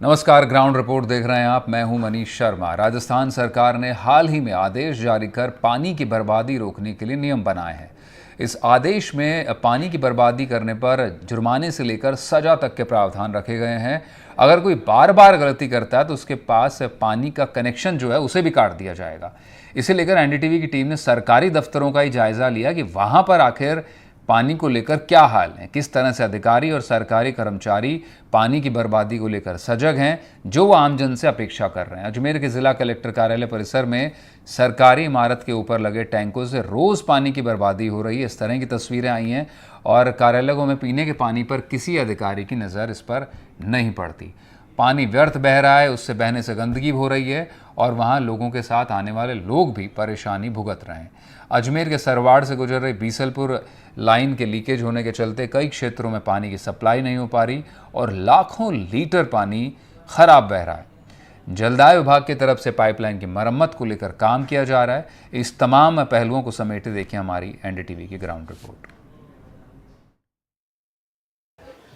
नमस्कार, ground report देख रहे हैं आप। मैं हूं मनीष शर्मा। राजस्थान सरकार ने हाल ही में आदेश जारी कर पानी की बर्बादी रोकने के लिए नियम बनाए हैं। इस आदेश में पानी की बर्बादी करने पर जुर्माने से लेकर सजा तक के प्रावधान रखे गए हैं। अगर कोई बार बार गलती करता है तो उसके पास पानी का कनेक्शन जो है उसे भी काट दिया जाएगा। इसे लेकर एनडीटीवी की टीम ने सरकारी दफ्तरों का ही जायजा लिया कि वहां पर आखिर पानी को लेकर क्या हाल है, किस तरह से अधिकारी और सरकारी कर्मचारी पानी की बर्बादी को लेकर सजग हैं, जो वो आमजन से अपेक्षा कर रहे हैं। अजमेर के जिला कलेक्टर कार्यालय परिसर में सरकारी इमारत के ऊपर लगे टैंकों से रोज़ पानी की बर्बादी हो रही है। इस तरह की तस्वीरें आई हैं और कार्यालयों में पीने के पानी पर किसी अधिकारी की नज़र इस पर नहीं पड़ती। पानी व्यर्थ बह रहा है, उससे बहने से गंदगी हो रही है और वहाँ लोगों के साथ आने वाले लोग भी परेशानी भुगत रहे हैं। अजमेर के सरवाड़ से गुजर रही बीसलपुर लाइन के लीकेज होने के चलते कई क्षेत्रों में पानी की सप्लाई नहीं हो पा रही और लाखों लीटर पानी खराब बह रहा है। जलदाय विभाग की तरफ से पाइपलाइन की मरम्मत को लेकर काम किया जा रहा है। इस तमाम पहलुओं को समेटे देखिए हमारी एनडीटीवी की ग्राउंड रिपोर्ट।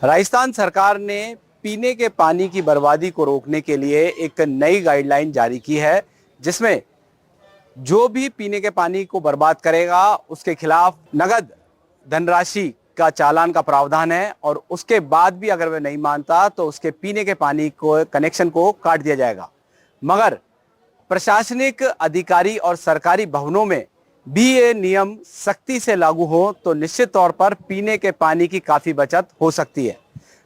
राजस्थान सरकार ने पीने के पानी की बर्बादी को रोकने के लिए एक नई गाइडलाइन जारी की है, जिसमें जो भी पीने के पानी को बर्बाद करेगा उसके खिलाफ नगद धनराशि का चालान का प्रावधान है और उसके बाद भी अगर वह नहीं मानता तो उसके पीने के पानी को कनेक्शन को काट दिया जाएगा। मगर प्रशासनिक अधिकारी और सरकारी भवनों में भी ये नियम सख्ती से लागू हो तो निश्चित तौर पर पीने के पानी की काफी बचत हो सकती है।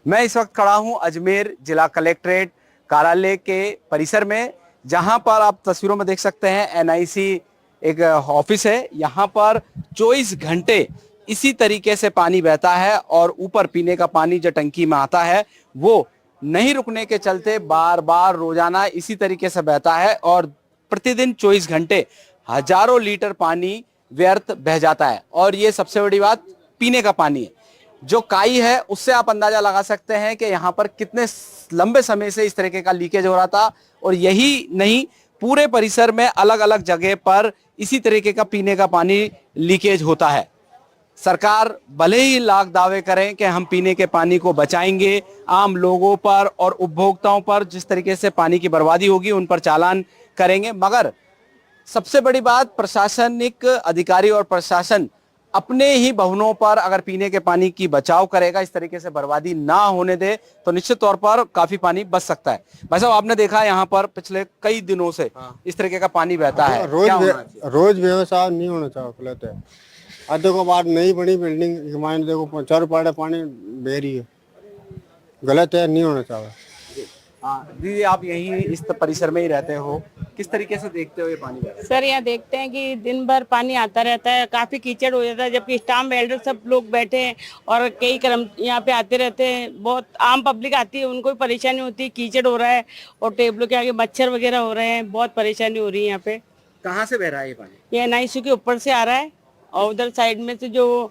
मैं इस वक्त खड़ा हूं अजमेर जिला कलेक्ट्रेट कार्यालय के परिसर में, जहां पर आप तस्वीरों में देख सकते हैं एनआईसी एक ऑफिस है। यहां पर 24 घंटे इसी तरीके से पानी बहता है और ऊपर पीने का पानी जो टंकी में आता है वो नहीं रुकने के चलते बार बार रोजाना इसी तरीके से बहता है और प्रतिदिन 24 घंटे हजारों लीटर पानी व्यर्थ बह जाता है। और ये सबसे बड़ी बात पीने का पानी है। जो काई है उससे आप अंदाजा लगा सकते हैं कि यहाँ पर कितने लंबे समय से इस तरीके का लीकेज हो रहा था। और यही नहीं, पूरे परिसर में अलग अलग जगह पर इसी तरीके का पीने का पानी लीकेज होता है। सरकार भले ही लाख दावे करें कि हम पीने के पानी को बचाएंगे, आम लोगों पर और उपभोक्ताओं पर जिस तरीके से पानी की बर्बादी होगी उन पर चालान करेंगे, मगर सबसे बड़ी बात प्रशासनिक अधिकारी और प्रशासन अपने ही भवनों पर अगर पीने के पानी की बचाव करेगा, इस तरीके से बर्बादी ना होने दे तो निश्चित तौर पर काफी पानी बच सकता है। भाई साहब, आपने देखा यहाँ पर पिछले कई दिनों से इस तरीके का पानी बहता है। रोज व्यवसाय नहीं होना चाहिए। देखो बात नई बड़ी बिल्डिंग मान देखो 4 पाड़े पानी बह रही है, गलत है, नहीं होना चाहिए। दीदी, आप यहीं इस परिसर में ही रहते हो, किस तरीके से देखते हो ये पानी? सर, यहाँ देखते हैं कि दिन भर पानी आता रहता है, काफी कीचड़ हो जाता है, जबकि स्टाफ वेल्डर सब लोग बैठे हैं और कई कर्म यहाँ पे आते रहते हैं। बहुत आम पब्लिक आती है, उनको भी परेशानी होती है, कीचड़ हो रहा है और टेबलों के आगे मच्छर वगैरह हो रहे हैं, बहुत परेशानी हो रही है यहाँ पे। कहाँ से बह रहा है ये पानी? ये एनआईसी के ऊपर से आ रहा है और उधर साइड में से जो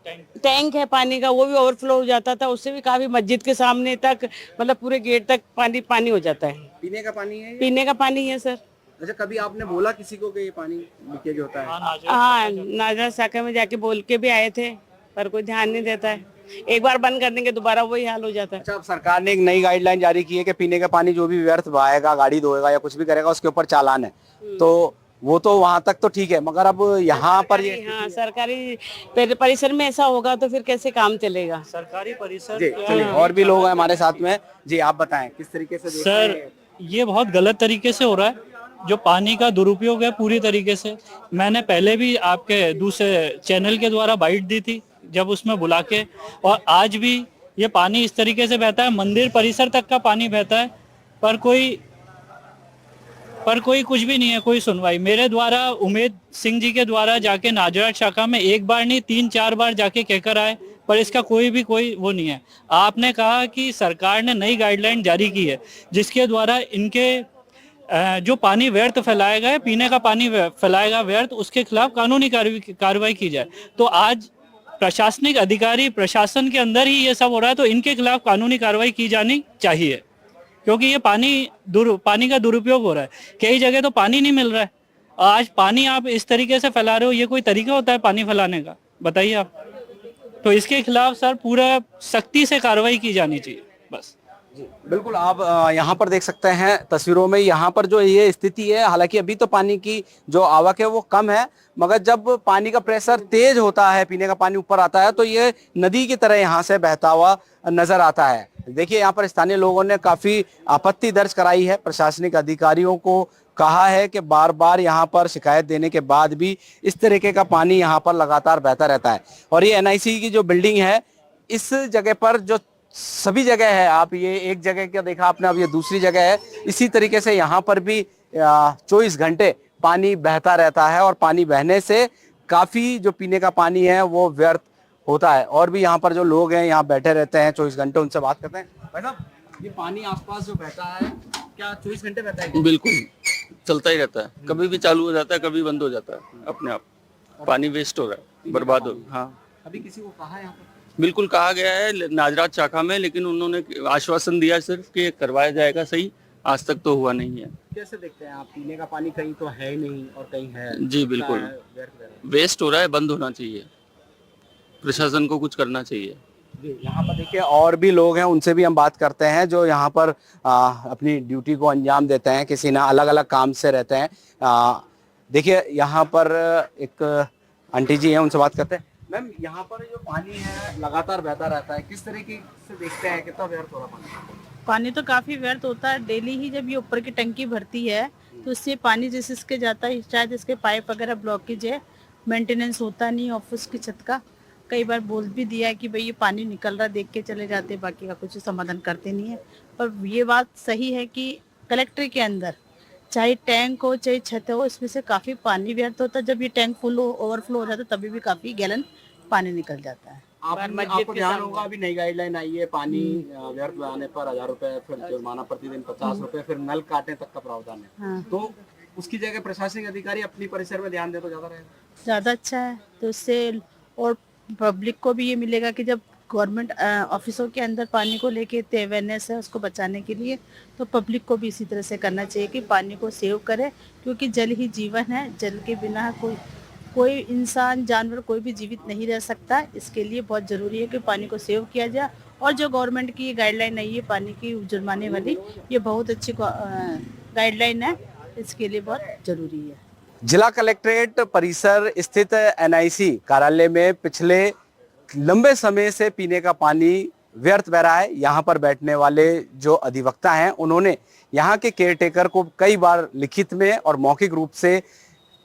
टैंक है पानी का वो भी ओवरफ्लो हो जाता था, उससे भी काफी मस्जिद के सामने तक, मतलब पूरे गेट तक पानी हो जाता है। पीने का पानी है? पीने का पानी है सर। अच्छा, कभी आपने बोला किसी को कि ये पानी लीकेज होता है? हाँ, नाजरा शाखा में जाके बोल के भी आए थे, पर कोई ध्यान नहीं देता है। एक बार बंद कर देंगे दोबारा वही हाल हो जाता है। अच्छा, अब सरकार ने एक नई गाइडलाइन जारी की है कि पीने का पानी जो भी व्यर्थ बहाएगा, गाड़ी धोएगा या कुछ भी करेगा, उसके ऊपर चालान है। तो वो तो वहां तक तो ठीक है, मगर अब यहाँ पर ये सरकारी परिसर में ऐसा होगा तो फिर कैसे काम चलेगा? सरकारी परिसर जी, चलिए, और भी लोग हैं हमारे साथ में। जी, आप बताएं किस तरीके से देखते हैं? सर, ये बहुत गलत तरीके से हो रहा है। जो पानी का दुरुपयोग है पूरी तरीके से, मैंने पहले भी आपके दूसरे चैनल के द्वारा बाइट दी थी जब उसमें बुला के, और आज भी ये पानी इस तरीके से बहता है, मंदिर परिसर तक का पानी बहता है, पर कोई कुछ भी नहीं है, कोई सुनवाई। मेरे द्वारा उमेद सिंह जी के द्वारा जाके नाजरा शाखा में एक बार नहीं 3-4 बार जाके कहकर आए, पर इसका कोई वो नहीं है। आपने कहा कि सरकार ने नई गाइडलाइन जारी की है जिसके द्वारा इनके जो पानी व्यर्थ फैलाएगा है, पीने का पानी फैलाएगा व्यर्थ, उसके खिलाफ कानूनी कार्रवाई की जाए। तो आज प्रशासनिक अधिकारी प्रशासन के अंदर ही ये सब हो रहा है, तो इनके खिलाफ कानूनी कार्रवाई की जानी चाहिए, क्योंकि ये पानी का दुरुपयोग हो रहा है। कई जगह तो पानी नहीं मिल रहा है, आज पानी आप इस तरीके से फैला रहे हो, ये कोई तरीका होता है पानी फैलाने का? बताइए आप। तो इसके खिलाफ सर पूरा सख्ती से कार्रवाई की जानी चाहिए बस। बिल्कुल, आप यहाँ पर देख सकते हैं तस्वीरों में, यहाँ पर जो ये स्थिति है, हालांकि अभी तो पानी की जो आवक है वो कम है, मगर जब पानी का प्रेशर तेज होता है, पीने का पानी ऊपर आता है, तो ये नदी की तरह यहाँ से बहता हुआ नजर आता है। देखिए, यहाँ पर स्थानीय लोगों ने काफी आपत्ति दर्ज कराई है, प्रशासनिक अधिकारियों को कहा है कि बार बार यहाँ पर शिकायत देने के बाद भी इस तरीके का पानी यहाँ पर लगातार बहता रहता है। और ये एनआईसी की जो बिल्डिंग है, इस जगह पर जो सभी जगह है, आप ये एक जगह क्या देखा आपने, अब ये दूसरी जगह है, इसी तरीके से यहाँ पर भी 24 घंटे पानी बहता रहता है और पानी बहने से काफी जो पीने का पानी है वो व्यर्थ होता है। और भी यहाँ पर जो लोग हैं यहाँ बैठे रहते हैं 24 घंटे, उनसे बात करते हैं। भाई साहब, ये पानी आसपास जो बहता है क्या 24 घंटे बहता है? बिल्कुल चलता ही रहता है, कभी भी चालू हो जाता है, कभी बंद हो जाता है अपने आप। पानी वेस्ट हो रहा है, बर्बाद हो। हाँ, अभी किसी को कहा है यहाँ पर? बिल्कुल कहा गया है नाजरात शाखा में, लेकिन उन्होंने आश्वासन दिया सिर्फ कि करवाया जाएगा सही, आज तक तो हुआ नहीं है। कैसे देखते हैं आप, पीने का पानी कहीं तो है ही नहीं और कहीं है? जी बिल्कुल, वेस्ट हो रहा है, बंद होना चाहिए, प्रशासन को कुछ करना चाहिए। यहाँ पर देखिए और भी लोग हैं, उनसे भी हम बात करते हैं जो यहाँ पर अपनी ड्यूटी को अंजाम देते हैं, किसी ना अलग अलग काम से रहते हैं। देखिए यहाँ पर एक आंटी जी हैं, उनसे बात करते हैं। मैम, यहाँ पर जो पानी है लगातार बहता रहता है, किस तरीके से देखते हैं, कितना व्यर्थ हो रहा पानी? पानी तो काफी व्यर्थ होता है। डेली ही जब ये ऊपर की टंकी भरती है तो उससे पानी जिस इसके जाता है, शायद इसके पाइप वगैरह ब्लॉकेज है, मेंटेनेंस होता नहीं ऑफिस की छत का। कई बार बोल भी दिया है कि भाई ये पानी निकल रहा है, देख के चले जाते, बाकी का कुछ समाधान करते नहीं है। पर ये बात सही है कि कलेक्टर के अंदर चाहे टैंक हो चाहे छत हो, इसमें से काफी पानी व्यर्थ होता है। जब ये टैंक फुल ओवरफ्लो हो जाता है तभी भी काफी गैलन पानी निकल जाता है। आपको ध्यान होगा, अभी नई गाइडलाइन आई है, पानी व्यर्थ बहाने पर 1000 रुपए, फिर जुर्माना प्रतिदिन 50 रुपए, फिर नल काटने तक का प्रावधान है। हाँ। तो उसकी जगह प्रशासनिक अधिकारी अपनी परिसर में ध्यान दे तो ज्यादा रहेगा। ज़्यादा अच्छा है, तो इससे और पब्लिक को भी ये मिलेगा कि जब गवर्नमेंट ऑफिसों के अंदर पानी को लेके इतने अवेयरनेस है उसको बचाने के लिए, तो पब्लिक को भी इसी तरह से करना चाहिए कि पानी को सेव करे, क्योंकि जल ही जीवन है। जल के बिना कोई इंसान जानवर कोई भी जीवित नहीं रह सकता। इसके लिए बहुत ज़रूरी है कि पानी को सेव किया जाए। और जो गवर्नमेंट की गाइडलाइन आई है पानी की जुर्माने वाली, ये बहुत अच्छी गाइडलाइन है, इसके लिए बहुत ज़रूरी है। जिला कलेक्ट्रेट परिसर स्थित एनआईसी कार्यालय में पिछले लंबे समय से पीने का पानी व्यर्थ बह रहा है। यहाँ पर बैठने वाले जो अधिवक्ता हैं, उन्होंने यहाँ के केयरटेकर को कई बार लिखित में और मौखिक रूप से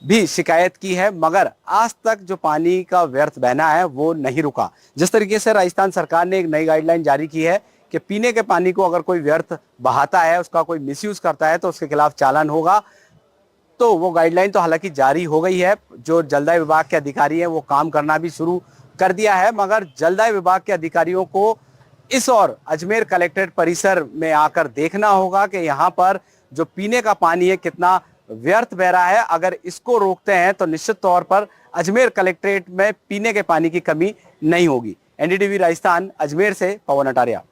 भी शिकायत की है, मगर आज तक जो पानी का व्यर्थ बहना है वो नहीं रुका। जिस तरीके से राजस्थान सरकार ने एक नई गाइडलाइन जारी की है कि पीने के पानी को अगर कोई व्यर्थ बहाता है, उसका कोई मिसयूज करता है तो उसके खिलाफ चालान होगा। तो वो गाइडलाइन तो हालांकि जारी हो गई है, जो जलदाय विभाग के अधिकारी हैं वो काम करना भी शुरू कर दिया है, मगर जलदाय विभाग के अधिकारियों को इस और अजमेर कलेक्ट्रेट परिसर में आकर देखना होगा कि यहाँ पर जो पीने का पानी है कितना व्यर्थ बह रहा है। अगर इसको रोकते हैं तो निश्चित तौर पर अजमेर कलेक्ट्रेट में पीने के पानी की कमी नहीं होगी। एनडीटीवी राजस्थान, अजमेर से पवन अटारिया।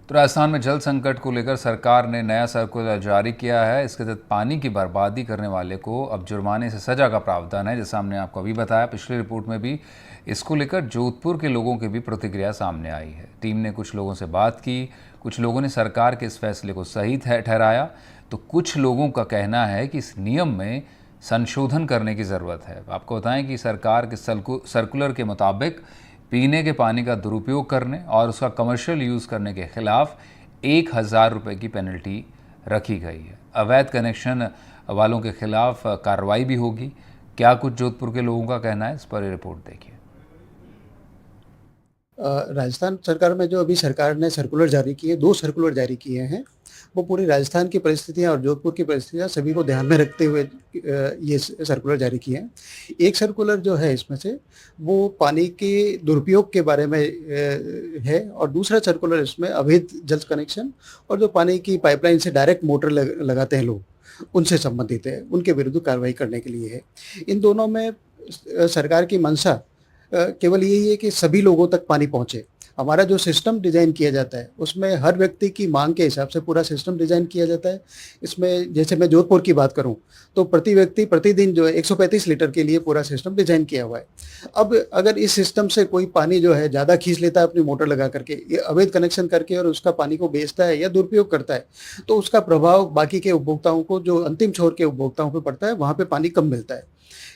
तो राजस्थान में जल संकट को लेकर सरकार ने नया सर्कुलर जारी किया है। इसके तहत पानी की बर्बादी करने वाले को अब जुर्माने से सजा का प्रावधान है, जैसा हमने आपको अभी बताया। पिछली रिपोर्ट में भी इसको लेकर जोधपुर के लोगों की भी प्रतिक्रिया सामने आई है। टीम ने कुछ लोगों से बात की, कुछ लोगों ने सरकार के इस फैसले को सही ठहराया, तो कुछ लोगों का कहना है कि इस नियम में संशोधन करने की ज़रूरत है। आपको बताएं कि सरकार के सर्कुलर के मुताबिक पीने के पानी का दुरुपयोग करने और उसका कमर्शियल यूज़ करने के खिलाफ 1000 रुपये की पेनल्टी रखी गई है। अवैध कनेक्शन वालों के खिलाफ कार्रवाई भी होगी। क्या कुछ जोधपुर के लोगों का कहना है, इस पर रिपोर्ट देखिए। राजस्थान सरकार में जो अभी सरकार ने सर्कुलर जारी किए, 2 सर्कुलर जारी किए हैं, वो पूरी राजस्थान की परिस्थितियां और जोधपुर की परिस्थितियां सभी को ध्यान में रखते हुए ये सर्कुलर जारी किए हैं। एक सर्कुलर जो है इसमें से वो पानी के दुरुपयोग के बारे में है, और दूसरा सर्कुलर इसमें अवैध जल कनेक्शन और जो पानी की पाइपलाइन से डायरेक्ट मोटर लगाते हैं लोग, उनसे संबंधित है, उनके विरुद्ध कार्रवाई करने के लिए है। इन दोनों में सरकार की मंशा केवल यही है कि सभी लोगों तक पानी पहुँचे, हमारा जो सिस्टम डिज़ाइन किया जाता है उसमें हर व्यक्ति की मांग के हिसाब से पूरा सिस्टम डिज़ाइन किया जाता है। इसमें जैसे मैं जोधपुर की बात करूं तो प्रति व्यक्ति प्रतिदिन जो है 135 लीटर के लिए पूरा सिस्टम डिज़ाइन किया हुआ है। अब अगर इस सिस्टम से कोई पानी जो है ज़्यादा खींच लेता है अपनी मोटर लगा करके, ये अवैध कनेक्शन करके और उसका पानी को बेचता है या दुरुपयोग करता है, तो उसका प्रभाव बाकी के उपभोक्ताओं को, जो अंतिम छोर के उपभोक्ताओं पर पड़ता है, वहाँ पर पानी कम मिलता है।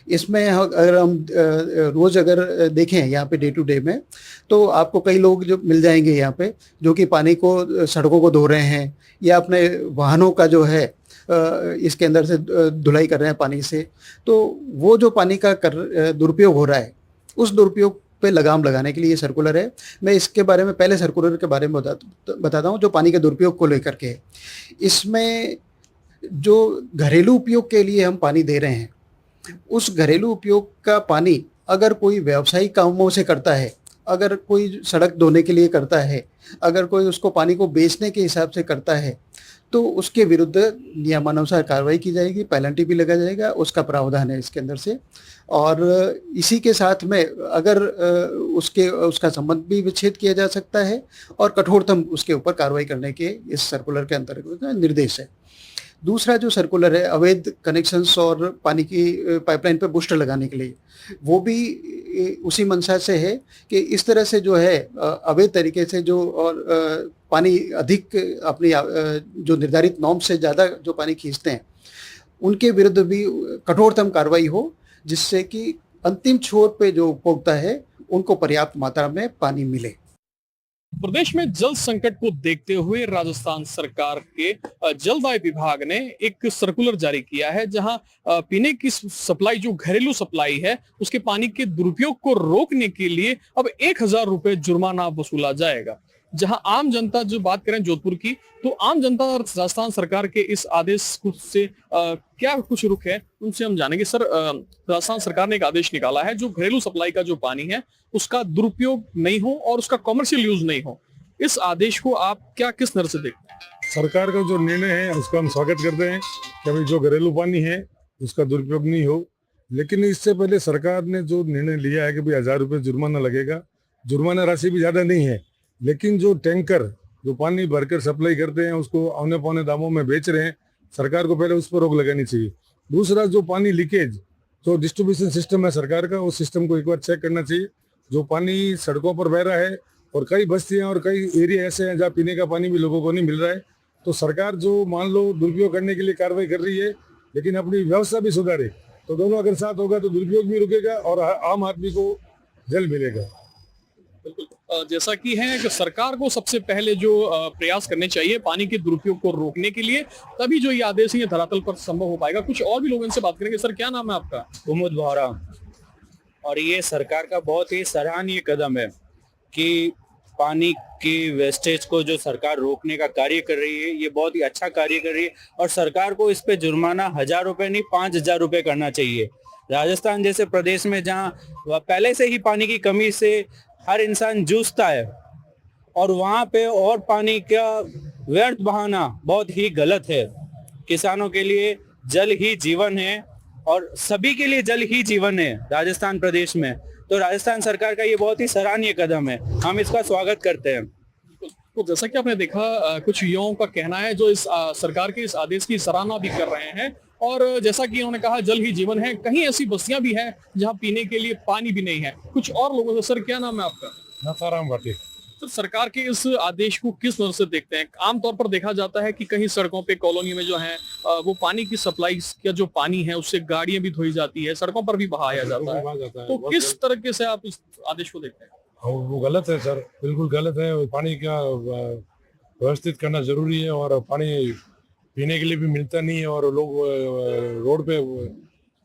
इसमें अगर हम रोज़ अगर देखें यहाँ पे डे टू डे में, तो आपको कई लोग जो मिल जाएंगे यहाँ पे जो कि पानी को, सड़कों को धो रहे हैं या अपने वाहनों का जो है इसके अंदर से धुलाई कर रहे हैं पानी से। तो वो जो पानी का दुरुपयोग हो रहा है, उस दुरुपयोग पे लगाम लगाने के लिए ये सर्कुलर है। मैं इसके बारे में, पहले सर्कुलर के बारे में बताता हूँ जो पानी के दुरुपयोग को लेकर के। इसमें जो घरेलू उपयोग के लिए हम पानी दे रहे हैं, उस घरेलू उपयोग का पानी अगर कोई व्यावसायिक कामों से करता है, अगर कोई सड़क धोने के लिए करता है, अगर कोई उसको पानी को बेचने के हिसाब से करता है, तो उसके विरुद्ध नियमानुसार कार्रवाई की जाएगी, पेनल्टी भी लगा जाएगा, उसका प्रावधान है इसके अंदर से। और इसी के साथ में अगर उसका संबंध भी विच्छेद किया जा सकता है और कठोरतम उसके ऊपर कार्रवाई करने के इस सर्कुलर के अंतर्गत निर्देश है। दूसरा जो सर्कुलर है अवैध कनेक्शंस और पानी की पाइपलाइन पे बूस्टर लगाने के लिए, वो भी उसी मंशा से है कि इस तरह से जो है अवैध तरीके से जो और पानी अधिक अपनी जो निर्धारित नॉर्म से ज़्यादा जो पानी खींचते हैं, उनके विरुद्ध भी कठोरतम कार्रवाई हो, जिससे कि अंतिम छोर पे जो उपभोक्ता है उनको पर्याप्त मात्रा में पानी मिले। प्रदेश में जल संकट को देखते हुए राजस्थान सरकार के जलदाय विभाग ने एक सर्कुलर जारी किया है, जहां पीने की सप्लाई, जो घरेलू सप्लाई है, उसके पानी के दुरुपयोग को रोकने के लिए अब 1000 रुपए जुर्माना वसूला जाएगा। जहां आम जनता, जो बात करें जोधपुर की, तो आम जनता राजस्थान सरकार के इस आदेश से क्या कुछ रुख है, उनसे हम जानेंगे। सर, राजस्थान सरकार ने एक आदेश निकाला है जो घरेलू सप्लाई का जो पानी है उसका दुरुपयोग नहीं हो और उसका कमर्शियल यूज नहीं हो। इस आदेश को आप क्या, किस नजर से देखते हैं? सरकार का जो निर्णय है उसका हम स्वागत करते हैं कि अभी जो घरेलू पानी है उसका दुरुपयोग नहीं हो। लेकिन इससे पहले सरकार ने जो निर्णय लिया है कि भाई 1000 रुपये जुर्माना लगेगा, जुर्माना राशि भी ज्यादा नहीं है, लेकिन जो टैंकर जो पानी भरकर सप्लाई करते हैं उसको औने पौने दामों में बेच रहे हैं, सरकार को पहले उस पर रोक लगानी चाहिए। दूसरा, जो पानी लीकेज, जो डिस्ट्रीब्यूशन सिस्टम है सरकार का, उस सिस्टम को एक बार चेक करना चाहिए। जो पानी सड़कों पर बह रहा है और कई बस्तियां और कई एरिया ऐसे हैं जहाँ पीने का पानी भी लोगों को नहीं मिल रहा है, तो सरकार जो मान लो दुरुपयोग करने के लिए कार्रवाई कर रही है, लेकिन अपनी व्यवस्था भी सुधारे, तो दोनों अगर साथ होगा तो दुरुपयोग भी रुकेगा और आम आदमी को जल मिलेगा। जैसा कि है कि सरकार को सबसे पहले जो प्रयास करने चाहिए पानी के दुरुपयोग को रोकने के लिए, तभी जो ये आदेश है ये धरातल पर संभव हो पाएगा। कुछ और भी लोग इनसे बात करेंगे। सर, क्या नाम है आपका? कुमुद बोहरा। और ये सरकार का बहुत ही सराहनीय कदम है कि पानी की वेस्टेज को जो सरकार रोकने का कार्य कर रही है, ये बहुत ही अच्छा कार्य कर रही है। और सरकार को इस पे जुर्माना 1000 रुपए नहीं 5000 रुपए करना चाहिए। राजस्थान जैसे प्रदेश में जहाँ पहले से ही पानी की कमी से हर इंसान जूझता है, और वहाँ पे और पानी का व्यर्थ बहाना बहुत ही गलत है। किसानों के लिए जल ही जीवन है और सभी के लिए जल ही जीवन है राजस्थान प्रदेश में। तो राजस्थान सरकार का ये बहुत ही सराहनीय कदम है, हम इसका स्वागत करते हैं। तो जैसा कि आपने देखा, कुछ युवाओं का कहना है जो इस सरकार के इस आदेश की सराहना भी कर रहे हैं। और जैसा कि उन्होंने कहा, जल ही जीवन है। कहीं ऐसी बस्तियां भी हैं जहां पीने के लिए पानी भी नहीं है। कुछ और लोगों से। सर, क्या नाम है आपका? नाथाराम भाटी। तो सरकार के इस आदेश को किस नजर से देखते हैं? आमतौर पर देखा जाता है कि कहीं सड़कों पे, कॉलोनी में जो है वो पानी की सप्लाई का जो पानी है उससे गाड़ियां भी धोई जाती है, सड़कों पर भी बहाया जाता है। तो किस तरीके से आप इस आदेश को देखते हैं? वो गलत है सर, बिल्कुल गलत है। पानी का व्यवस्थित करना जरूरी है और पानी पीने के लिए भी मिलता नहीं है और लोग रोड पे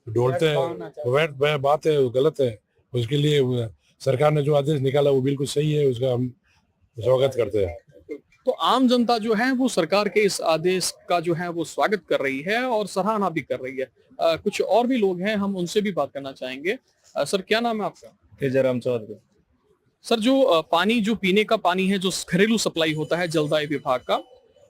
ढोलते हैं, वह बात है, गलत है। उसके लिए सरकार ने जो आदेश निकाला वो बिल्कुल सही है, उसका हम स्वागत करते हैं। तो आम जनता जो है वो सरकार के इस आदेश का जो है वो स्वागत कर रही है और सराहना भी कर रही है। कुछ और भी लोग हैं, हम उनसे भी बात करना चाहेंगे। सर, क्या नाम है आपका? तेजाराम चौधरी। सर, जो पानी, जो पीने का पानी है, जो घरेलू सप्लाई होता है जलदाय विभाग का,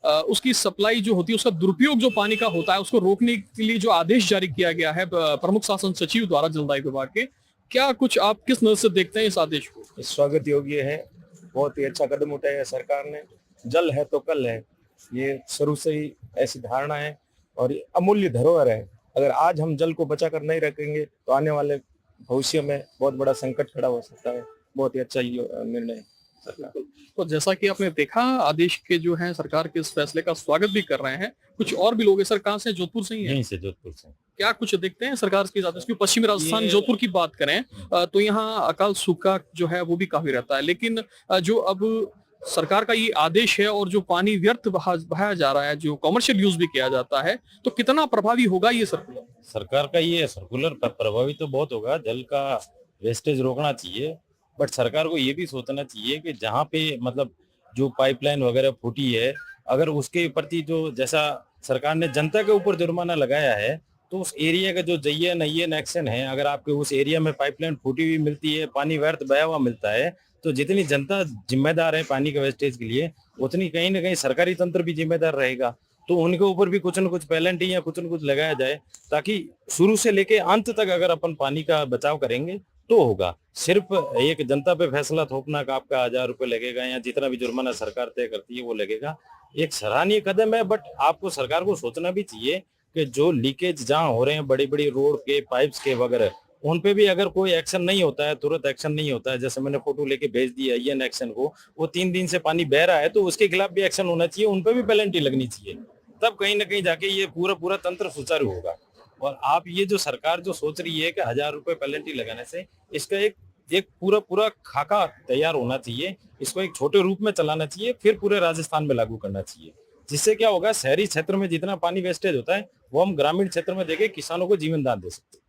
उसकी सप्लाई जो होती है, उसका दुरुपयोग जो पानी का होता है, उसको रोकने के लिए जो आदेश जारी किया गया है प्रमुख शासन सचिव द्वारा जलदाय विभाग के, क्या कुछ आप किस नजर से देखते हैं इस आदेश को? स्वागत योग्य है। बहुत ही अच्छा कदम उठाया है सरकार ने। जल है तो कल है, ये शुरू से ही ऐसी धारणा है और ये अमूल्य धरोहर है। अगर आज हम जल को बचा कर नहीं रखेंगे तो आने वाले भविष्य में बहुत बड़ा संकट खड़ा हो सकता है। बहुत ही अच्छा निर्णय है सरकार। तो जैसा कि आपने देखा, आदेश के जो है सरकार के इस फैसले का स्वागत भी कर रहे हैं। कुछ और भी लोग हैं सर, कहाँ से? जोधपुर से ही है? यहीं से, जोधपुर से। क्या कुछ देखते हैं सरकार के आदेश की? पश्चिमी राजस्थान जोधपुर की बात करें तो यहाँ अकाल सूखा जो है वो भी काफी रहता है, लेकिन जो अब सरकार का ये आदेश है और जो पानी व्यर्थ बहाया जा रहा है, जो कमर्शियल यूज भी किया जाता है, तो कितना प्रभावी होगा ये सर्कुलर? सरकार का ये सर्कुलर प्रभावी तो बहुत होगा। जल का वेस्टेज रोकना चाहिए, बट सरकार को ये भी सोचना चाहिए कि जहाँ पे मतलब जो पाइपलाइन वगैरह फूटी है, अगर उसके प्रति जो जैसा सरकार ने जनता के ऊपर जुर्माना लगाया है, तो उस एरिया का जो जयन एक्शन है, अगर आपके उस एरिया में पाइपलाइन फूटी हुई मिलती है, पानी व्यर्थ बहा हुआ मिलता है, तो जितनी जनता जिम्मेदार है पानी के वेस्टेज के लिए, उतनी कहीं ना कहीं सरकारी तंत्र भी जिम्मेदार रहेगा। तो उनके ऊपर भी कुछ न कुछ पेनल्टी या कुछ न कुछ लगाया जाए, ताकि शुरू से लेके अंत तक अगर अपन पानी का बचाव करेंगे तो होगा। सिर्फ एक जनता पे फैसला थोपना का आपका 1000 रुपए लगेगा या जितना भी जुर्माना सरकार तय करती है वो लगेगा, एक सराहनीय कदम है। बट आपको सरकार को सोचना भी चाहिए कि जो लीकेज जहाँ हो रहे हैं बड़ी बड़ी रोड के पाइप्स के वगैरह, उन पे भी अगर कोई एक्शन नहीं होता है, तुरंत एक्शन नहीं होता है, जैसे मैंने फोटो लेके भेज दिया ये एक्शन को, वो 3 दिन से पानी बह रहा है, तो उसके खिलाफ भी एक्शन होना चाहिए, उन पे भी पेनल्टी लगनी चाहिए। तब कहीं ना कहीं जाके ये पूरा तंत्र सुचारू होगा। और आप ये जो सरकार जो सोच रही है कि 1000 रुपए पेनल्टी लगाने से, इसका एक पूरा खाका तैयार होना चाहिए। इसको एक छोटे रूप में चलाना चाहिए, फिर पूरे राजस्थान में लागू करना चाहिए। जिससे क्या होगा, शहरी क्षेत्र में जितना पानी वेस्टेज होता है वो हम ग्रामीण क्षेत्र में देके किसानों को जीवन दान दे सकते हैं।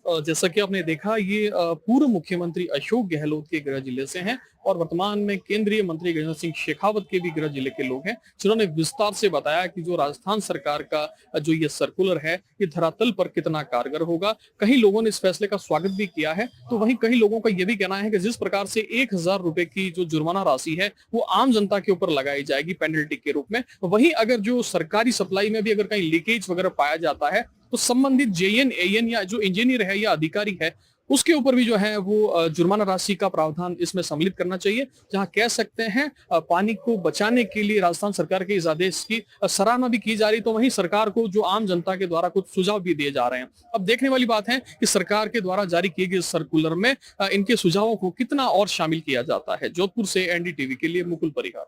जैसा कि आपने देखा, ये पूर्व मुख्यमंत्री अशोक गहलोत के गृह जिले से हैं और वर्तमान में केंद्रीय मंत्री गजेंद्र सिंह शेखावत के भी गृह जिले के लोग हैं, जिन्होंने विस्तार से बताया कि जो राजस्थान सरकार का जो ये सर्कुलर है ये धरातल पर कितना कारगर होगा। कई लोगों ने इस फैसले का स्वागत भी किया है, तो वहीं कई लोगों का यह भी कहना है कि जिस प्रकार से 1000 रुपए की जो जुर्माना राशि है वो आम जनता के ऊपर लगाई जाएगी पेनल्टी के रूप में, वहीं अगर जो सरकारी सप्लाई में भी अगर कहीं लीकेज वगैरह पाया जाता है तो संबंधित JN या जो इंजीनियर है या अधिकारी है उसके ऊपर भी जो है वो जुर्माना राशि का प्रावधान इसमें सम्मिलित करना चाहिए। जहां कह सकते हैं पानी को बचाने के लिए राजस्थान सरकार के इस आदेश की सराहना भी की जा रही, तो वहीं सरकार को जो आम जनता के द्वारा कुछ सुझाव भी दिए जा रहे हैं। अब देखने वाली बात है कि सरकार के द्वारा जारी किए गए सर्कुलर में इनके सुझावों को कितना और शामिल किया जाता है। जोधपुर से NDTV के लिए मुकुल परिहार।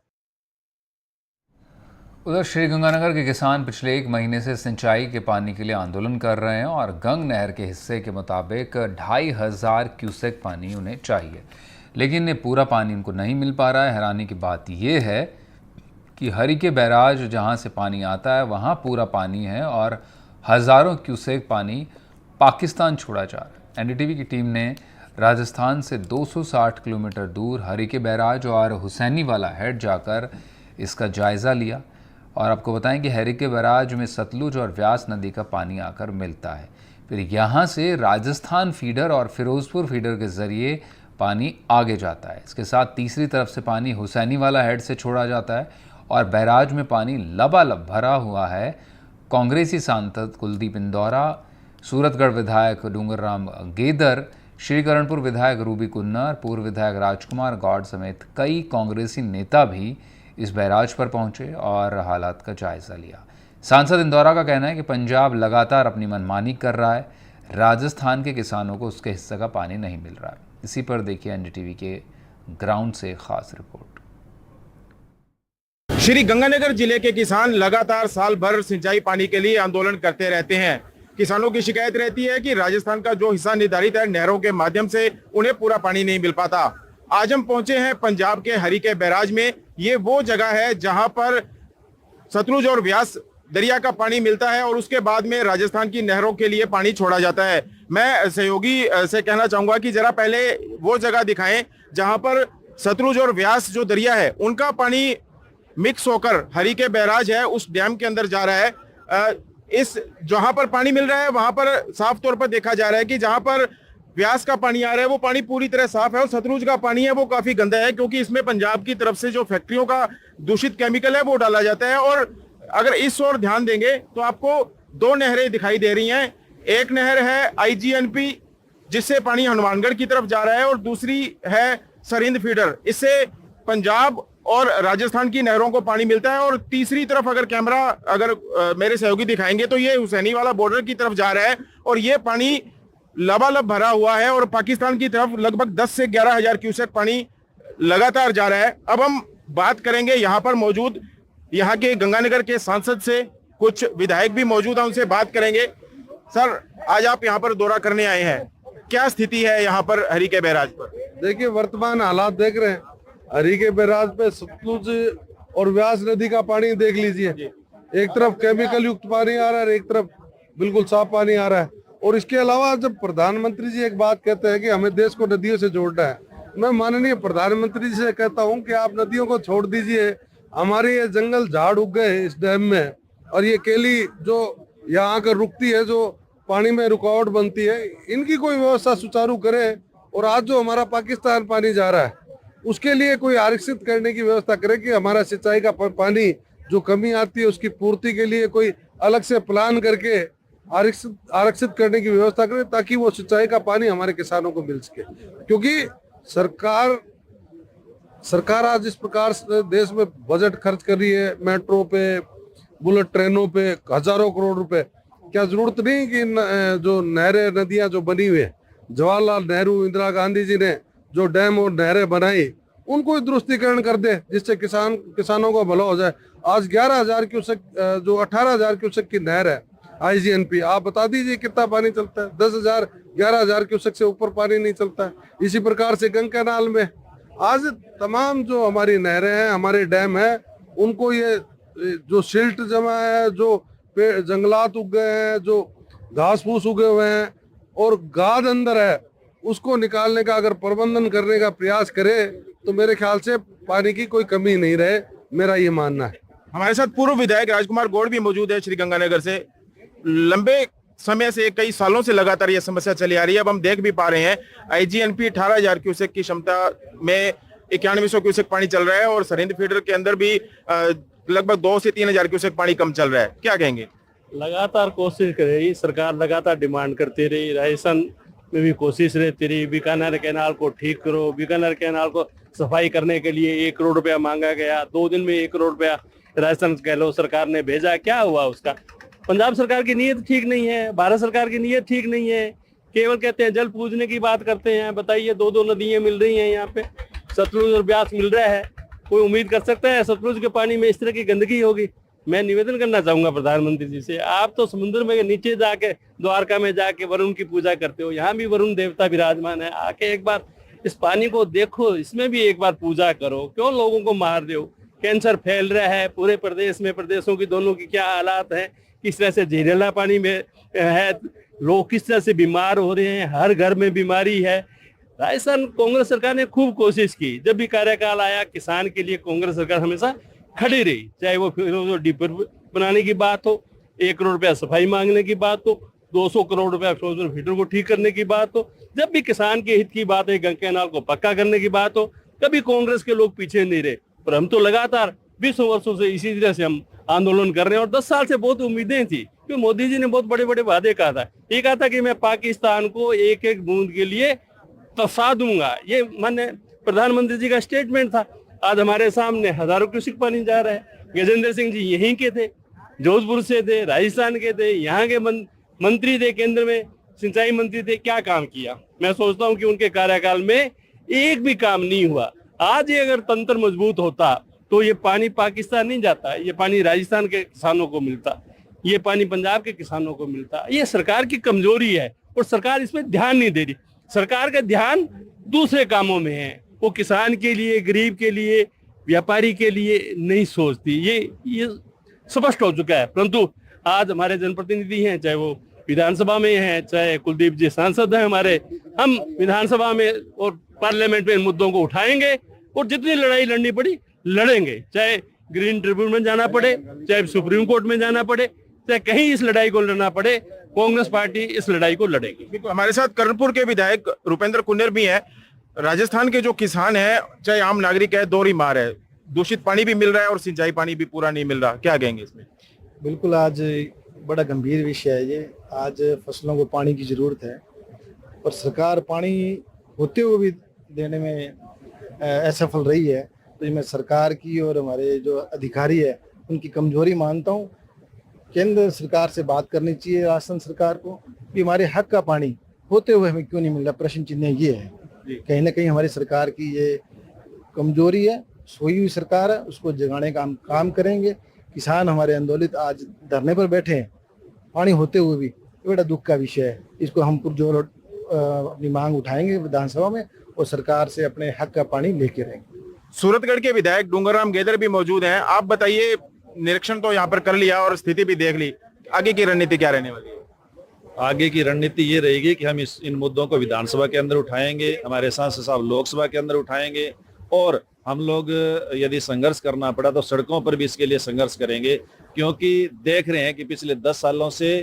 उधर श्रीगंगानगर के किसान पिछले 1 महीने से सिंचाई के पानी के लिए आंदोलन कर रहे हैं और गंग नहर के हिस्से के मुताबिक 2500 क्यूसेक पानी उन्हें चाहिए, लेकिन ये पूरा पानी उनको नहीं मिल पा रहा है। हैरानी की बात यह है कि हरिके बैराज जहां से पानी आता है वहां पूरा पानी है और हज़ारों क्यूसेक पानी पाकिस्तान छोड़ा जा रहा है। NDTV की टीम ने राजस्थान से 260 किलोमीटर दूर हरिके बैराज और हुसैनी वाला हेड जाकर इसका जायज़ा लिया और आपको बताएं कि हरिके बैराज में सतलुज और व्यास नदी का पानी आकर मिलता है, फिर यहाँ से राजस्थान फीडर और फिरोजपुर फीडर के ज़रिए पानी आगे जाता है। इसके साथ तीसरी तरफ से पानी हुसैनी वाला हेड से छोड़ा जाता है और बैराज में पानी लबालब भरा हुआ है। कांग्रेसी सांसद कुलदीप इंदौरा, सूरतगढ़ विधायक डूंगरराम गेदर, श्रीकरणपुर विधायक रूबी कुन्नर, पूर्व विधायक राजकुमार गौड़ समेत कई कांग्रेसी नेता भी इस बैराज पर पहुंचे और हालात का जायजा लिया। सांसद इंदौरा का कहना है कि पंजाब लगातार अपनी मनमानी कर रहा है, राजस्थान के किसानों को उसके हिस्से का पानी नहीं मिल रहा है। इसी पर देखिए NDTV के ग्राउंड से खास रिपोर्ट। श्री गंगानगर जिले के किसान लगातार साल भर सिंचाई पानी के लिए आंदोलन करते रहते हैं। किसानों की शिकायत रहती है कि राजस्थान का जो हिस्सा निर्धारित है नहरों के माध्यम से उन्हें पूरा पानी नहीं मिल पाता। आज हम पहुंचे हैं पंजाब के हरिके बैराज में। ये वो जगह है जहां पर सतलुज और व्यास दरिया का पानी मिलता है और उसके बाद में राजस्थान की नहरों के लिए पानी छोड़ा जाता है। मैं सहयोगी से कहना चाहूंगा कि जरा पहले वो जगह दिखाएं जहां पर सतलुज और व्यास जो दरिया है उनका पानी मिक्स होकर हरिके बैराज है उस डैम के अंदर जा रहा है। इस जहां पर पानी मिल रहा है वहां पर साफ तौर पर देखा जा रहा है कि जहां पर व्यास का पानी आ रहा है वो पानी पूरी तरह साफ है और सतलुज का पानी है वो काफी गंदा है, क्योंकि इसमें पंजाब की तरफ से जो फैक्ट्रियों का दूषित केमिकल है वो डाला जाता है। और अगर इस ओर ध्यान देंगे तो आपको 2 नहरें दिखाई दे रही हैं। एक नहर है IGNP जिससे पानी हनुमानगढ़ की तरफ जा रहा है और दूसरी है सरिंद फीडर। इससे पंजाब और राजस्थान की नहरों को पानी मिलता है, और तीसरी तरफ अगर कैमरा मेरे सहयोगी दिखाएंगे तो ये हुसैनी वाला बॉर्डर की तरफ जा रहा है और ये पानी लबालब भरा हुआ है और पाकिस्तान की तरफ लगभग 10 से 11 हजार क्यूसेक पानी लगातार जा रहा है। अब हम बात करेंगे यहाँ पर मौजूद यहाँ के गंगानगर के सांसद से, कुछ विधायक भी मौजूद हैं, उनसे बात करेंगे। सर, आज आप यहाँ पर दौरा करने आए हैं, क्या स्थिति है यहाँ पर हरीके बैराज पर? देखिए, वर्तमान हालात देख रहे हैं। हरीके बैराज पे सतलुज और व्यास नदी का पानी देख लीजिए, एक तरफ केमिकल युक्त पानी आ रहा है, एक तरफ बिल्कुल साफ पानी आ रहा है। और इसके अलावा जब प्रधानमंत्री जी एक बात कहते हैं कि हमें देश को नदियों से जोड़ना है, मैं माननीय प्रधानमंत्री जी से कहता हूं कि आप नदियों को छोड़ दीजिए। हमारे ये जंगल झाड़ उग गए इस डैम में, और ये केली जो यहाँ आकर रुकती है, जो पानी में रुकावट बनती है, इनकी कोई व्यवस्था सुचारू करे। और आज जो हमारा पाकिस्तान पानी जा रहा है उसके लिए कोई आरक्षित करने की व्यवस्था करे कि हमारा सिंचाई का पानी जो कमी आती है उसकी पूर्ति के लिए कोई अलग से प्लान करके आरक्षित करने की व्यवस्था करे, ताकि वो सिंचाई का पानी हमारे किसानों को मिल सके। क्योंकि सरकार आज इस प्रकार से देश में बजट खर्च कर रही है, मेट्रो पे, बुलेट ट्रेनों पे हजारों करोड़ रुपए, क्या जरूरत नहीं कि जो नहरें नदियां जो बनी हुई है, जवाहरलाल नेहरू, इंदिरा गांधी जी ने जो डैम और नहरें बनाई, उनको दुरुस्तीकरण कर दे, जिससे किसानों का भला हो जाए। आज 11,000 क्यूसेक जो 18,000 क्यूसेक की नहर है IGNP, आप बता दीजिए कितना पानी चलता है? 10,000 11,000 क्यूसेक से ऊपर पानी नहीं चलता है। इसी प्रकार से गंगा कैनाल में आज तमाम जो हमारी नहरें हैं, हमारे डैम है, उनको ये जो सिल्ट जमा है, जो जंगलात उग गए हैं, जो घास फूस उगे हुए हैं और गाद अंदर है, उसको निकालने का अगर प्रबंधन करने का प्रयास करे तो मेरे ख्याल से पानी की कोई कमी नहीं रहे, मेरा ये मानना है। हमारे साथ पूर्व विधायक राजकुमार गौड़ भी मौजूद है श्री गंगानगर से। लंबे समय से, कई सालों से लगातार ये समस्या चली आ रही है। अब हम देख भी पा रहे हैं IGNP 18,000 क्यूसेक की क्षमता में 9100 क्यूसेक पानी चल रहा है और सरहिंद फीडर के अंदर भी लगभग 2 से 3,000 क्यूसेक पानी कम चल रहा है। क्या कहेंगे? लगातार कोशिश कर रही सरकार, लगातार डिमांड करती रही, राजस्थान में भी कोशिश रहती रही, बीकानेर कैनाल को ठीक करो। बीकानेर कैनाल को सफाई करने के लिए 1 करोड़ रुपया मांगा गया, 2 दिन में 1 करोड़ रुपया राजस्थान गहलोत सरकार ने भेजा। क्या हुआ उसका? पंजाब सरकार की नीयत ठीक नहीं है, भारत सरकार की नीयत ठीक नहीं है। केवल कहते हैं जल पूजने की बात करते हैं। बताइए, 2 नदियां मिल रही हैं यहाँ पे, सतलुज और ब्यास मिल रहा है। कोई उम्मीद कर सकता है सतलुज के पानी में इस तरह की गंदगी होगी? मैं निवेदन करना चाहूंगा प्रधानमंत्री जी से, आप तो समुद्र में नीचे जाके, द्वारका में जाके वरुण की पूजा करते हो, यहाँ भी वरुण देवता विराजमान है। आके एक बार इस पानी को देखो, इसमें भी एक बार पूजा करो। क्यों लोगों को मार रहे हो? कैंसर फैल रहा है पूरे प्रदेश में, प्रदेशों की दोनों की क्या हालात है, किस तरह से जहरीला पानी में है, लोग किस तरह से बीमार हो रहे हैं, हर घर में बीमारी है। राजस्थान कांग्रेस सरकार ने खूब कोशिश की, जब भी कार्यकाल आया किसान के लिए कांग्रेस सरकार हमेशा खड़ी रही, चाहे वो डिपर बनाने की बात हो, 1 करोड़ रुपया सफाई मांगने की बात हो, 200 करोड़ रुपया फीडर को ठीक करने की बात हो, जब भी किसान के हित की बात है, गंगा कैनाल को पक्का करने की बात हो, कभी कांग्रेस के लोग पीछे नहीं रहे। पर हम तो लगातार 20 वर्षों से इसी तरह से हम आंदोलन कर रहे हैं और 10 साल से बहुत उम्मीदें थी, क्योंकि मोदी जी ने बहुत बड़े बड़े वादे कहा था। ये कहा था कि मैं पाकिस्तान को एक एक बूंद के लिए फंसा दूंगा, ये माननीय प्रधानमंत्री जी का स्टेटमेंट था। आज हमारे सामने हजारों क्यूसेक पानी जा रहा है। गजेंद्र सिंह जी यहीं के थे, जोधपुर से थे, राजस्थान के थे, यहाँ के मंत्री थे, केंद्र में सिंचाई मंत्री थे। क्या काम किया? मैं सोचता हूँ कि उनके कार्यकाल में एक भी काम नहीं हुआ। आज ये अगर तंत्र मजबूत होता तो ये पानी पाकिस्तान नहीं जाता, ये पानी राजस्थान के किसानों को मिलता, ये पानी पंजाब के किसानों को मिलता। ये सरकार की कमजोरी है और सरकार इसमें ध्यान नहीं दे रही। सरकार का ध्यान दूसरे कामों में है, वो किसान के लिए, गरीब के लिए, व्यापारी के लिए नहीं सोचती। ये स्पष्ट हो चुका है। परंतु आज हमारे जनप्रतिनिधि हैं, चाहे वो विधानसभा में हैं, चाहे कुलदीप जी सांसद हैं हमारे, हम विधानसभा में और पार्लियामेंट में इन मुद्दों को उठाएंगे और जितनी लड़ाई लड़नी पड़ी लड़ेंगे, चाहे ग्रीन ट्रिब्यूनल में जाना पड़े, चाहे सुप्रीम कोर्ट में जाना पड़े, चाहे कहीं इस लड़ाई को लड़ना पड़े, कांग्रेस पार्टी इस लड़ाई को लड़ेगी। हमारे साथ कर्णपुर के विधायक रूपेंद्र कुन्नर भी हैं। राजस्थान के जो किसान हैं, चाहे आम नागरिक है, दोहरी मार है, दूषित पानी भी मिल रहा है और सिंचाई पानी भी पूरा नहीं मिल रहा। क्या कहेंगे इसमें? बिल्कुल, आज बड़ा गंभीर विषय है ये। आज फसलों को पानी की जरूरत है और सरकार पानी होते हुए भी देने में असफल रही है। तो मैं सरकार की और हमारे जो अधिकारी है उनकी कमजोरी मानता हूँ। केंद्र सरकार से बात करनी चाहिए राजस्थान सरकार को कि हमारे हक का पानी होते हुए हमें क्यों नहीं मिल रहा। प्रश्न चिन्ह ये है, कहीं ना कहीं हमारी सरकार की ये कमजोरी है। सोई हुई सरकार है, उसको जगाने का हम काम करेंगे। किसान हमारे आंदोलित आज धरने पर बैठे हैं, पानी होते हुए भी, ये बड़ा दुख का विषय है। इसको हम पुरजोर अपनी मांग उठाएंगे विधानसभा में और सरकार से अपने हक का पानी लेके रहेंगे। सूरतगढ़ के विधायक डूंगरराम गेदर भी मौजूद हैं। आप बताइए, निरीक्षण तो यहाँ पर कर लिया और स्थिति भी देख ली, आगे की रणनीति क्या रहने वाली है? आगे की रणनीति ये रहेगी कि हम इन मुद्दों को विधानसभा के अंदर उठाएंगे, हमारे सांसद साहब लोकसभा के अंदर उठाएंगे और हम लोग यदि संघर्ष करना पड़ा तो सड़कों पर भी इसके लिए संघर्ष करेंगे, क्योंकि देख रहे हैं कि पिछले 10 सालों से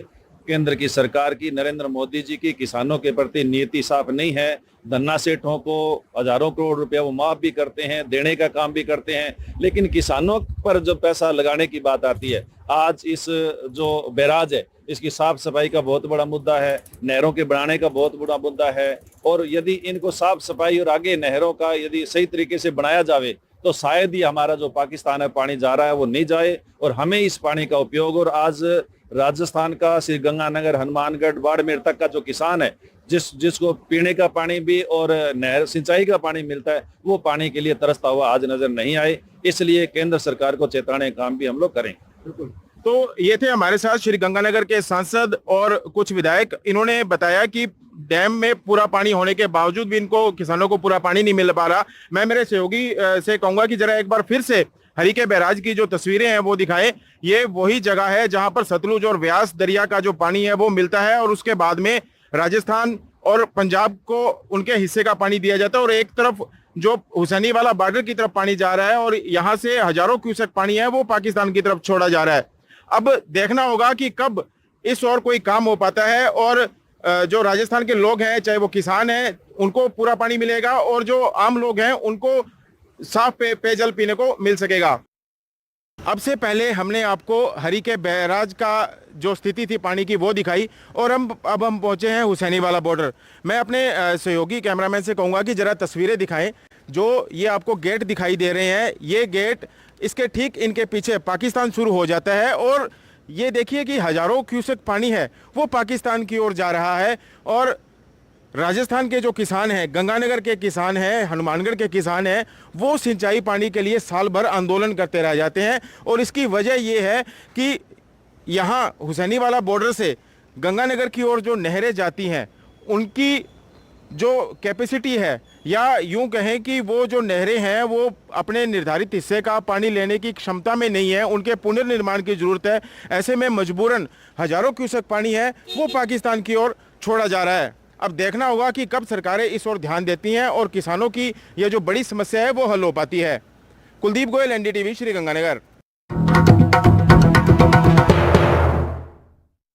केंद्र की सरकार की, नरेंद्र मोदी जी की किसानों के प्रति नीति साफ नहीं है। धन्ना सेठों को हजारों करोड़ रुपया वो माफ भी करते हैं, देने का काम भी करते हैं, लेकिन किसानों पर जब पैसा लगाने की बात आती है, आज इस जो बैराज है इसकी साफ सफाई का बहुत बड़ा मुद्दा है, नहरों के बढ़ाने का बहुत बड़ा मुद्दा है, और यदि इनको साफ सफाई और आगे नहरों का यदि सही तरीके से बनाया जावे तो शायद ही हमारा जो पाकिस्तान है पानी जा रहा है वो नहीं जाए और हमें इस पानी का उपयोग। और आज राजस्थान का श्रीगंगानगर, हनुमानगढ़, बाड़मेर तक का जो किसान है, जिसको पीने का पानी भी और नहर सिंचाई का पानी मिलता है, वो पानी के लिए तरसता हुआ आज नजर नहीं आए। इसलिए केंद्र सरकार को चेताने काम भी हम लोग करें। बिल्कुल। तो ये थे हमारे साथ श्रीगंगानगर के सांसद और कुछ विधायक। इन्होंने बताया कि डैम में पूरा पानी होने के बावजूद भी इनको, किसानों को पूरा पानी नहीं मिल पा रहा। मैं मेरे सहयोगी से कहूंगा कि जरा एक बार फिर से हरीके बैराज की जो तस्वीरें हैं वो दिखाएं। ये वही जगह है जहां पर सतलुज और व्यास दरिया का जो पानी है वो मिलता है और उसके बाद में राजस्थान और पंजाब को उनके हिस्से का पानी दिया जाता है, और एक तरफ जो हुसैनी वाला बॉर्डर की तरफ पानी जा रहा है और यहाँ से हजारों क्यूसेक पानी है वो पाकिस्तान की तरफ छोड़ा जा रहा है। अब देखना होगा कि कब इस और कोई काम हो पाता है और जो राजस्थान के लोग हैं, चाहे वो किसान हैं, उनको पूरा पानी मिलेगा और जो आम लोग हैं उनको साफ पेयजल पीने को मिल सकेगा। अब से पहले हमने आपको हरीके बैराज का जो स्थिति थी पानी की वो दिखाई और अब हम पहुंचे हैं हुसैनी वाला बॉर्डर। मैं अपने सहयोगी कैमरामैन से कहूंगा कि जरा तस्वीरें दिखाएं। जो ये आपको गेट दिखाई दे रहे हैं, ये गेट, इसके ठीक इनके पीछे पाकिस्तान शुरू हो जाता है और ये देखिए कि हजारों क्यूसेक पानी है वो पाकिस्तान की ओर जा रहा है। और राजस्थान के जो किसान हैं, गंगानगर के किसान हैं, हनुमानगढ़ के किसान हैं, वो सिंचाई पानी के लिए साल भर आंदोलन करते रह जाते हैं। और इसकी वजह ये है कि यहाँ हुसैनी वाला बॉर्डर से गंगानगर की ओर जो नहरें जाती हैं उनकी जो कैपेसिटी है, या यूं कहें कि वो जो नहरें हैं वो अपने निर्धारित हिस्से का पानी लेने की क्षमता में नहीं है, उनके पुनर्निर्माण की ज़रूरत है। ऐसे में मजबूरन हजारों क्यूसेक पानी है वो पाकिस्तान की ओर छोड़ा जा रहा है। अब देखना होगा कि कब सरकारें इस ओर ध्यान देती हैं और किसानों की ये जो बड़ी समस्या है वो हल हो पाती है। कुलदीप गोयल, NDTV, श्रीगंगानगर।